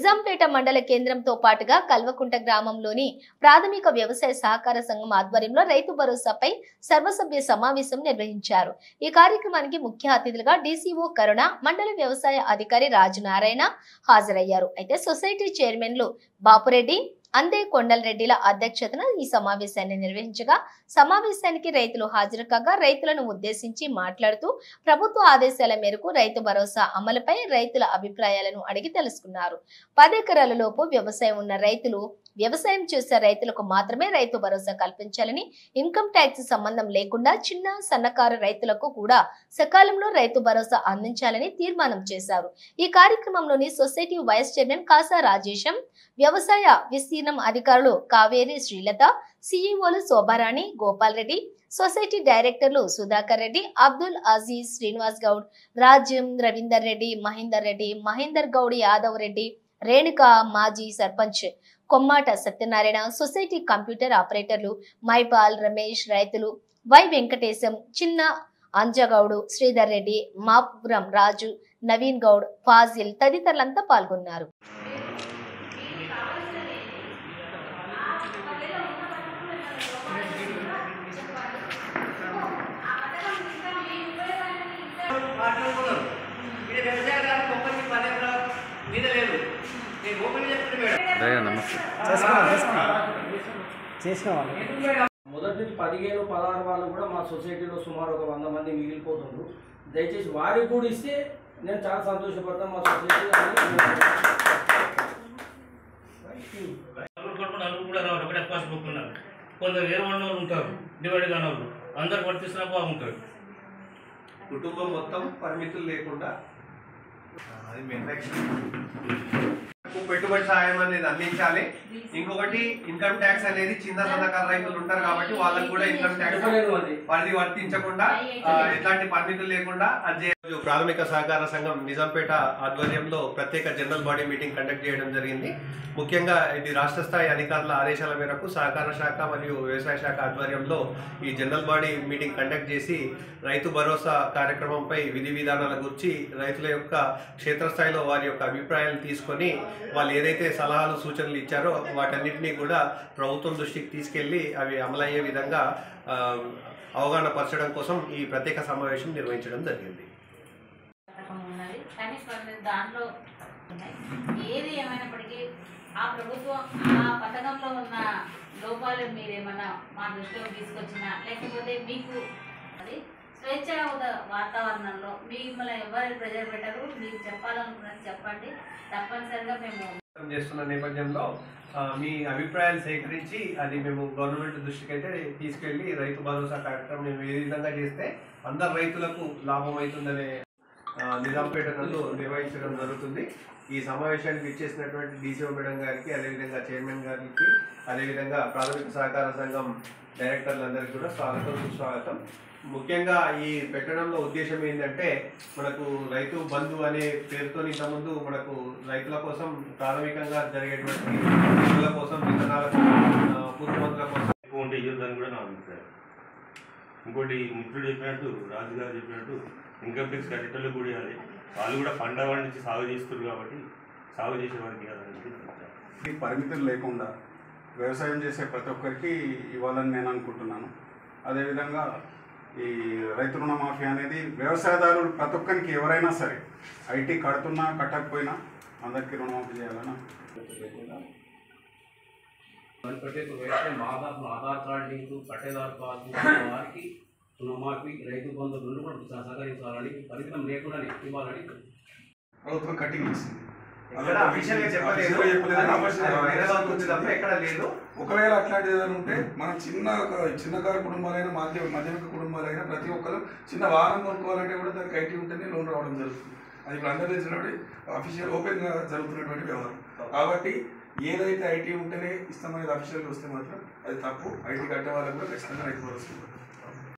నిజాంపేట మండల కేంద్రంతో పాటుగా కల్వకుంట గ్రామంలోని ప్రాథమిక వ్యవసాయ సహకార సంఘం ఆధ్వర్యంలో రైతు భరోసాపై సర్వసభ్య సమావేశం నిర్వహించారు। ఈ కార్యక్రమానికి ముఖ్య అతిథులుగా డీసీఓ కరుణ, మండల వ్యవసాయ అధికారి రాజనారాయణ హాజరయ్యారు। అయితే సొసైటీ చైర్మన్లు బాపురెడ్డి, అందే కొండలరెడ్డిల అధ్యక్షతన ఈ సమావేశాన్ని నిర్వహించగా సమావేశానికి రైతులు హాజరు కాగా రైతులను ఉద్దేశించి మాట్లాడుతూ ప్రభుత్వ ఆదేశాల మేరకు రైతు భరోసా అమలుపై రైతుల అభిప్రాయాలను అడిగి తెలుసుకున్నారు। 10 ఎకరాల లోపు వ్యవసాయం ఉన్న రైతులు, వ్యవసాయం చేసే రైతులకు మాత్రమే రైతు భరోసా కల్పించాలని, ఇన్కమ్ ట్యాక్స్ సంబంధం లేకుండా చిన్న సన్నకారు రైతులకు కూడా సకాలంలో రైతు భరోసా అందించాలని తీర్మానం చేశారు। ఈ కార్యక్రమంలోని society vice chairman Kasa Rajesham, వ్యవసాయ విస్తీర్ణం అధికారులు కావేరి శ్రీలత, సిఇఓలు శోభారాణి, గోపాల్ రెడ్డి, సొసైటీ డైరెక్టర్లు సుధాకర్ రెడ్డి, అబ్దుల్ అజీజ్, శ్రీనివాస్ గౌడ్, రాజ్యం, రవీందర్ రెడ్డి, మహేందర్ రెడ్డి, మహేందర్ గౌడ్, యాదవ్ రెడ్డి, రేణుక, మాజీ సర్పంచ్ కొమ్మాట సత్యనారాయణ, సొసైటీ కంప్యూటర్ ఆపరేటర్లు మైపాల్, రమేష్, రైతులు వై వెంకటేశం, చిన్న అంజగౌడు, శ్రీధర్ రెడ్డి, మాపురం రాజు, నవీన్ గౌడ్, ఫాజిల్ తదితరులంతా పాల్గొన్నారు। మొదటి నుంచి 15-16 వాళ్ళు కూడా మా సొసైటీలో సుమారు ఒక 100 మంది మిగిలిపోతున్నారు। దయచేసి వారికి కూడా ఇస్తే నేను చాలా సంతోషపడతాను। మా సొసైటీ కొందరు వేరే వాళ్ళు ఉంటారు, డివైడ్ కాని వాళ్ళు అందరు వర్తిస్తున్నా బాగుంటారు। కుటుంబం మొత్తం పరిమితులు లేకుండా అది పెట్టుబడి సాయం అనేది అందించాలి। ఇంకొకటి ఇన్కమ్ ట్యాక్స్ అనేది చిన్న సన్నకారు రైతులు ఉంటారు కాబట్టి వాళ్ళకు కూడా ఇన్కమ్ ట్యాక్స్ వాళ్ళది వర్తించకుండా ఎట్లాంటి పరిమితులు లేకుండా ప్రాథమిక సహకార సంఘం నిజాంపేట ఆధ్వర్యంలో ప్రత్యేక జనరల్ బాడీ మీటింగ్ కండక్ట్ చేయడం జరిగింది। ముఖ్యంగా ఇది రాష్ట్ర స్థాయి అధికారుల ఆదేశాల మేరకు సహకార శాఖ మరియు వ్యవసాయ శాఖ ఆధ్వర్యంలో ఈ జనరల్ బాడీ మీటింగ్ కండక్ట్ చేసి రైతు భరోసా కార్యక్రమంపై విధి విధానాల గురించి రైతుల యొక్క క్షేత్రస్థాయిలో వారి యొక్క అభిప్రాయాలు తీసుకొని వాళ్ళు ఏదైతే సలహాలు సూచనలు ఇచ్చారో వాటన్నిటినీ కూడా ప్రభుత్వం దృష్టికి తీసుకెళ్లి అవి అమలయ్యే విధంగా అవగాహన పరచడం కోసం ఈ ప్రత్యేక సమావేశం నిర్వహించడం జరిగింది। దాంట్లో ఏది ఏమైనప్పటికీ ఆ ప్రభుత్వం ఆ పథకంలో ఉన్న లోపాలు మీరేమన్నా మా దృష్టిలో తీసుకొచ్చినా లేకపోతే మీకు అది స్వేచ్ఛ వాతావరణంలో మిమ్మల్ని ఎవరు ప్రెజర్ పెట్టరు, మీకు చెప్పాలనుకున్నది చెప్పండి, తప్పనిసరిగా మేము చేస్తున్న నేపథ్యంలో మీ అభిప్రాయాలు సేకరించి అది మేము గవర్నమెంట్ దృష్టికి అయితే తీసుకెళ్లి రైతు భరోసా కార్యక్రమం మేము ఏ విధంగా చేస్తే అందరు రైతులకు లాభం అవుతుందనే నిజాంపేట నందు నిర్వహించడం జరుగుతుంది। ఈ సమావేశానికి ఇచ్చేసినటువంటి డీసీఓ మేడం గారికి, అదేవిధంగా చైర్మన్ గారికి, అదేవిధంగా ప్రాథమిక సహకార సంఘం డైరెక్టర్లందరికీ కూడా స్వాగతం, సుస్వాగతం। ముఖ్యంగా ఈ పెట్టడంలో ఉద్దేశం ఏంటంటే మనకు రైతు బంధు అనే పేరుతో ఇంతకుముందు మనకు రైతుల కోసం ప్రాథమికంగా జరిగేటువంటి రైతుల కోసం విత్తనాల పూర్తి మందుల కోసం ఎక్కువ ఉంటే ఇవ్వదని కూడా నా అభిప్రాయం। ఇంకోటి మిత్రుడు చెప్పినట్టు, రాజుగారు చెప్పినట్టు ఇన్కమ్ ట్యాక్స్ కట్టేటోళ్ళు కూడా ఇవ్వాలి, వాళ్ళు కూడా పంట పండించి సాగు చేస్తారు కాబట్టి సాగు చేసే వారికి ఇవ్వాలని పరిమితులు లేకుండా వ్యవసాయం చేసే ప్రతి ఒక్కరికి ఇవ్వాలని నేను అనుకుంటున్నాను। అదేవిధంగా ఈ రైతు రుణమాఫీ అనేది వ్యవసాయదారులు ప్రతి ఒక్కరికి ఎవరైనా సరే ఐటీ కడుతున్నా కట్టకపోయినా అందరికీ రుణమాఫీ చేయాలని ప్రత్యేక వ్యవసాయ ఆధార్ కార్డు లింకు, పట్టేదారు పాస్ వారికి రుణమాఫీ, రైతు బంధు రెండు కూడా సహకరించాలని, పరిమితం లేకుండా ఇవ్వాలని ప్రభుత్వం కట్టింగ్ ఇచ్చింది। ఒకవేళ అట్లాంటిది ఏదైనా ఉంటే మనం చిన్నకారు కుటుంబాలైనా మాధ్యమిక కుటుంబాలైనా ప్రతి ఒక్కరు చిన్న వాహనం కొనుక్కోవాలంటే కూడా దానికి ఐటీ ఉంటేనే లోన్ రావడం జరుగుతుంది। అది ఇప్పుడు అందరూ తెలిసినటువంటి అఫీషియల్ ఓపెన్గా జరుగుతున్నటువంటి వ్యవహారం కాబట్టి ఏదైతే ఐటీ ఉంటేనే ఇస్తామనేది అఫీషియల్గా వస్తే మాత్రం అది తప్పు। ఐటీ కట్టే వాళ్ళకు కూడా ఖచ్చితంగా రైతు భరోసా